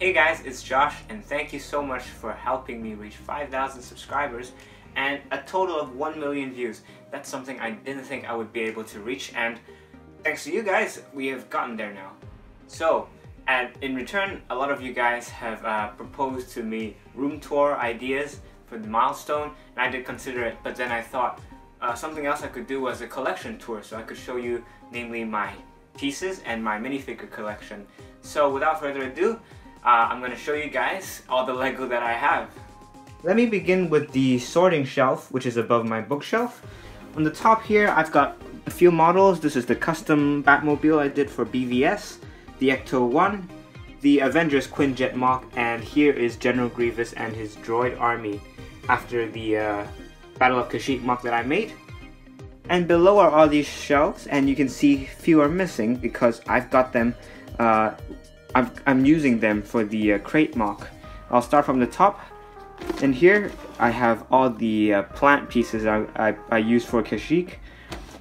Hey guys, it's Josh, and thank you so much for helping me reach 5,000 subscribers and a total of 1 million views. That's something I didn't think I would be able to reach, and thanks to you guys, we have gotten there now. So, and in return, a lot of you guys have proposed to me room tour ideas for the milestone, and I did consider it, but then I thought something else I could do was a collection tour, so I could show you, namely, my pieces and my minifigure collection. So without further ado, I'm going to show you guys all the Lego that I have. Let me begin with the sorting shelf, which is above my bookshelf. On the top here, I've got a few models. This is the custom Batmobile I did for BVS, the Ecto-1, the Avengers Quinjet mock, and here is General Grievous and his droid army after the Battle of Kashyyyk mock that I made. And below are all these shelves, and you can see few are missing because I've got them I'm using them for the crate mock. I'll start from the top, and here I have all the plant pieces I use for Kashyyyk,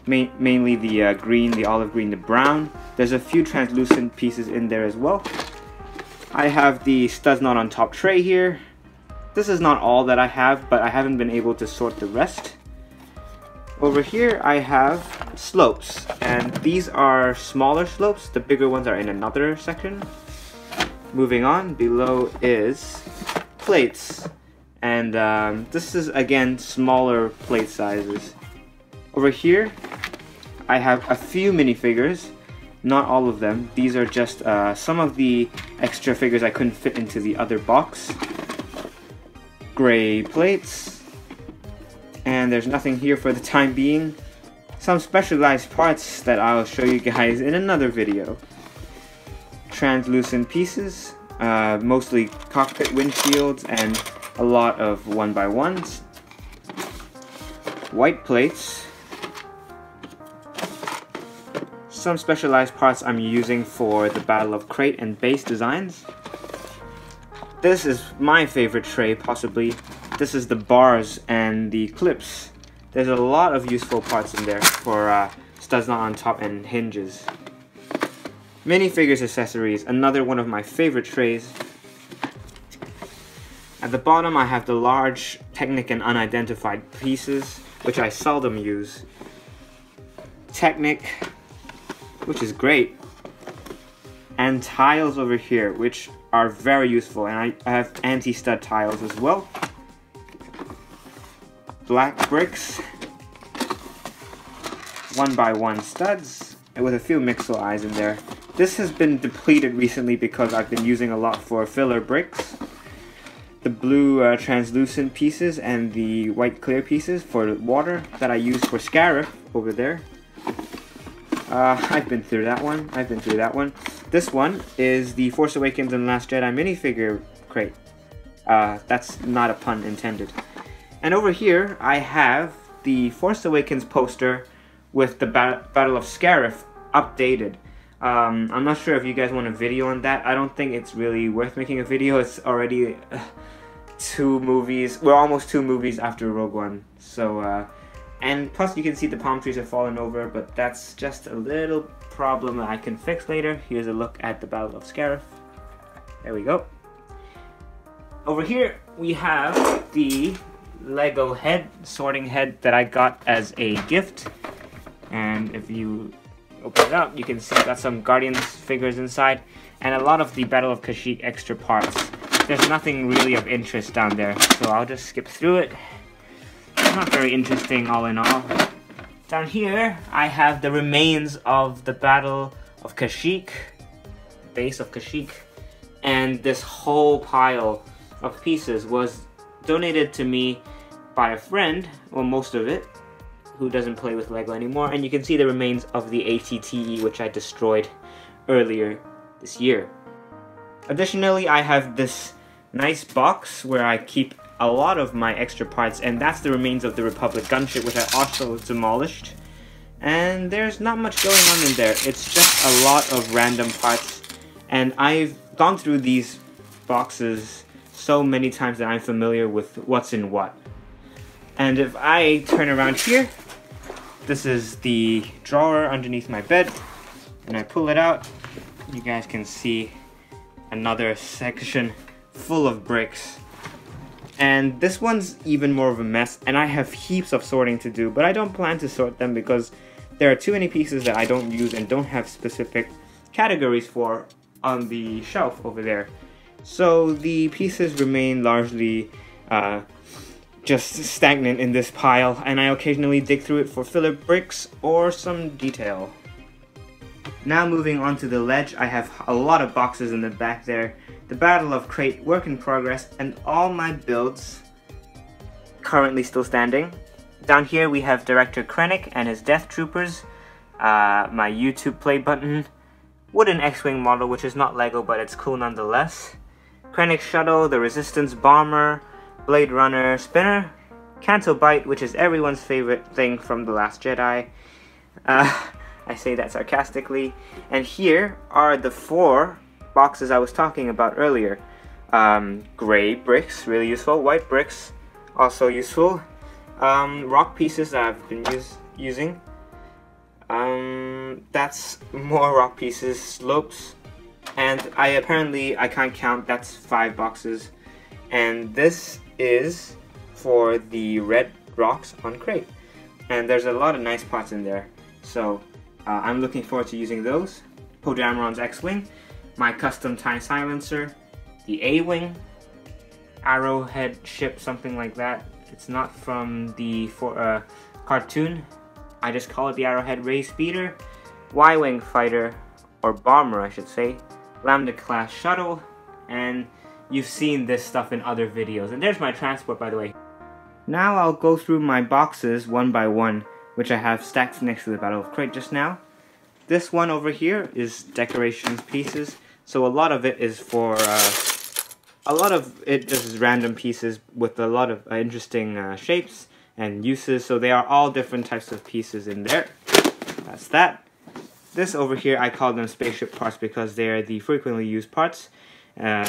mainly the green, the olive green, the brown. There's a few translucent pieces in there as well. I have the studs not on top tray here. This is not all that I have, but I haven't been able to sort the rest. Over here I have slopes, and these are smaller slopes. The bigger ones are in another section. Moving on, below is plates, and this is again smaller plate sizes. Over here I have a few minifigures, not all of them. These are just some of the extra figures I couldn't fit into the other box. Gray plates, and there's nothing here for the time being. Some specialized parts that I'll show you guys in another video. Translucent pieces, mostly cockpit windshields and a lot of 1x1s. White plates. Some specialized parts I'm using for the Battle of Crate and base designs. This is my favorite tray, possibly. This is the bars and the clips. There's a lot of useful parts in there for studs not on top and hinges. Minifigures accessories, another one of my favorite trays. At the bottom I have the large Technic and unidentified pieces, which I seldom use. Technic, which is great. And tiles over here, which are very useful, and I have anti-stud tiles as well. Black bricks, 1x1 studs, and with a few Mixel eyes in there. This has been depleted recently because I've been using a lot for filler bricks. The blue translucent pieces and the white clear pieces for water that I use for Scarif over there. I've been through that one. This one is the Force Awakens and Last Jedi minifigure crate. That's not a pun intended. And over here I have the Force Awakens poster with the Battle of Scarif updated. I'm not sure if you guys want a video on that. I don't think it's really worth making a video. It's already 2 movies. We're almost 2 movies after Rogue One. So, and plus you can see the palm trees have fallen over, but that's just a little problem that I can fix later. Here's a look at the Battle of Scarif. There we go. Over here we have the Lego sorting head that I got as a gift. And if you open it up, you can see I've got some Guardians figures inside and a lot of the Battle of Kashyyyk extra parts. There's nothing really of interest down there, so I'll just skip through it. It's not very interesting all in all. Down here, I have the remains of the Battle of Kashyyyk, base of Kashyyyk, and this whole pile of pieces was donated to me by a friend, well, most of it, who doesn't play with Lego anymore, and you can see the remains of the ATTE, which I destroyed earlier this year. Additionally, I have this nice box where I keep a lot of my extra parts, and that's the remains of the Republic gunship, which I also demolished. And there's not much going on in there. It's just a lot of random parts, and I've gone through these boxes so many times that I'm familiar with what's in what. And if I turn around here, this is the drawer underneath my bed, and I pull it out, you guys can see another section full of bricks. And this one's even more of a mess, and I have heaps of sorting to do, but I don't plan to sort them because there are too many pieces that I don't use and don't have specific categories for on the shelf over there. So the pieces remain largely just stagnant in this pile, and I occasionally dig through it for filler bricks or some detail. Now moving on to the ledge, I have a lot of boxes in the back there. The Battle of Crate, work in progress, and all my builds currently still standing. Down here we have Director Krennic and his Death Troopers, my YouTube play button, wooden X-Wing model which is not Lego but it's cool nonetheless, Krennic's Shuttle, the Resistance Bomber, Blade Runner Spinner, Canto Bite, which is everyone's favorite thing from The Last Jedi. I say that sarcastically. And here are the 4 boxes I was talking about earlier. Gray bricks, really useful. White bricks, also useful. Rock pieces that I've been using. That's more rock pieces. Slopes. And I can't count, that's 5 boxes. And this is for the red rocks on crate. And there's a lot of nice parts in there. So I'm looking forward to using those. Poe Dameron's X-Wing, my custom TIE silencer, the A-Wing, Arrowhead ship, something like that. It's not from the cartoon. I just call it the Arrowhead Ray Speeder, Y-Wing fighter, or bomber I should say, Lambda class shuttle, and you've seen this stuff in other videos. And there's my transport, by the way. Now I'll go through my boxes one by one, which I have stacked next to the Battle of Crate just now. This one over here is decorations pieces, so a lot of it is for, a lot of it just is random pieces with a lot of interesting shapes and uses, so they are all different types of pieces in there. That's that. This over here, I call them spaceship parts because they are the frequently used parts.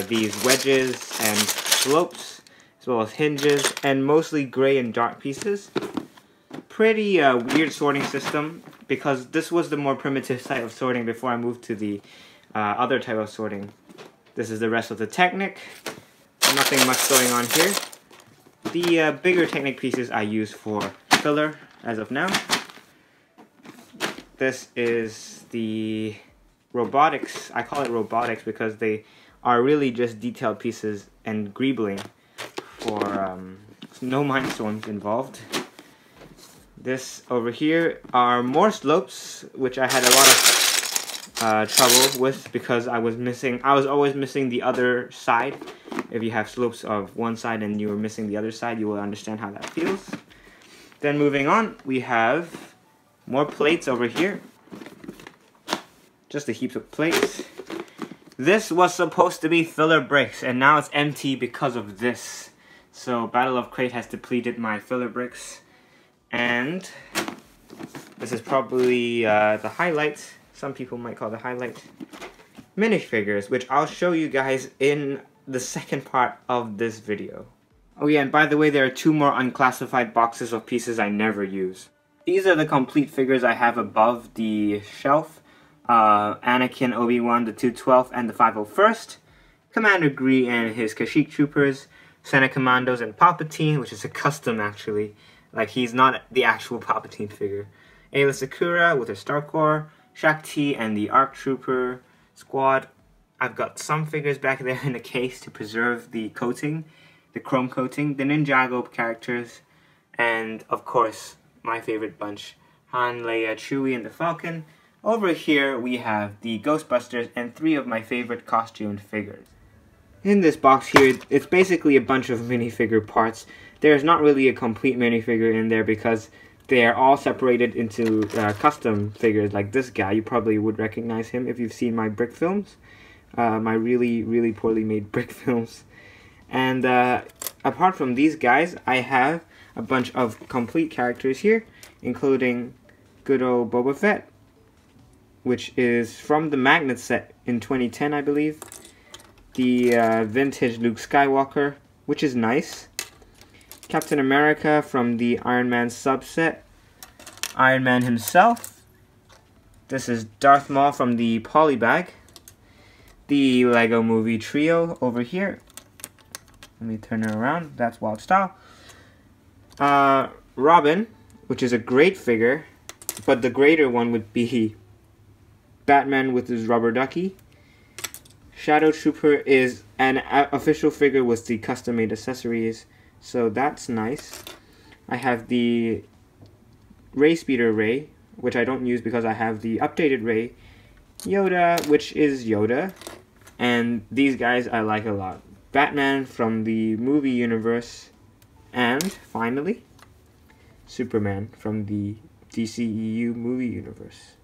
These wedges and slopes, as well as hinges, and mostly gray and dark pieces. Pretty weird sorting system, because this was the more primitive type of sorting before I moved to the other type of sorting. This is the rest of the Technic. Nothing much going on here. The bigger Technic pieces I use for filler as of now. This is the robotics. I call it robotics because they are really just detailed pieces and greebling for no mindstorms involved. This over here are more slopes, which I had a lot of trouble with because I was always missing the other side. If you have slopes of one side and you are missing the other side, you will understand how that feels. Then moving on, we have more plates over here. Just a heap of plates. This was supposed to be filler bricks, and now it's empty because of this. So Battle of Crate has depleted my filler bricks. And this is probably the highlight. Some people might call the highlight. Minifigures, which I'll show you guys in the second part of this video. Oh yeah, and by the way, there are 2 more unclassified boxes of pieces I never use. These are the complete figures I have above the shelf. Anakin, Obi-Wan, the 212th and the 501st. Commander Gree and his Kashyyyk Troopers. Senate Commandos and Palpatine, which is a custom actually. Like, he's not the actual Palpatine figure. Ayla Secura with her Starcore, Shakti and the ARC Trooper squad. I've got some figures back there in a case to preserve the coating, the chrome coating, the Ninjago characters, and of course, my favorite bunch, Han, Leia, Chewie, and the Falcon. Over here, we have the Ghostbusters and 3 of my favorite costumed figures. In this box here, it's basically a bunch of minifigure parts. There's not really a complete minifigure in there because they are all separated into custom figures like this guy. You probably would recognize him if you've seen my brick films. My really, really poorly made brick films. And apart from these guys, I have a bunch of complete characters here, including good old Boba Fett, which is from the Magnet set in 2010, I believe. The vintage Luke Skywalker, which is nice. Captain America from the Iron Man subset. Iron Man himself. This is Darth Maul from the Polybag. the Lego Movie trio over here. Let me turn it around. That's Wild Style. Robin, which is a great figure, but the greater one would be Batman with his rubber ducky. Shadow Trooper is an official figure with the custom-made accessories, so that's nice. I have the Ray Speeder Ray, which I don't use because I have the updated Ray. Yoda, which is Yoda, and these guys I like a lot. Batman from the movie universe, and finally, Superman from the DCEU movie universe.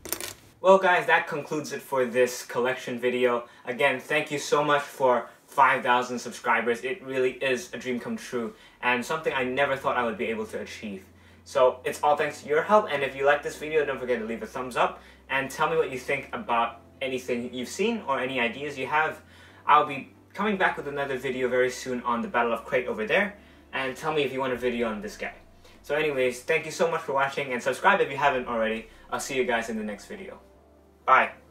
Well guys, that concludes it for this collection video. Again, thank you so much for 5,000 subscribers. It really is a dream come true, and something I never thought I would be able to achieve. So it's all thanks to your help, and if you like this video, don't forget to leave a thumbs up, and tell me what you think about anything you've seen or any ideas you have. I'll be coming back with another video very soon on the Battle of Crate over there, and tell me if you want a video on this guy. So anyways, thank you so much for watching, and subscribe if you haven't already. I'll see you guys in the next video. Bye!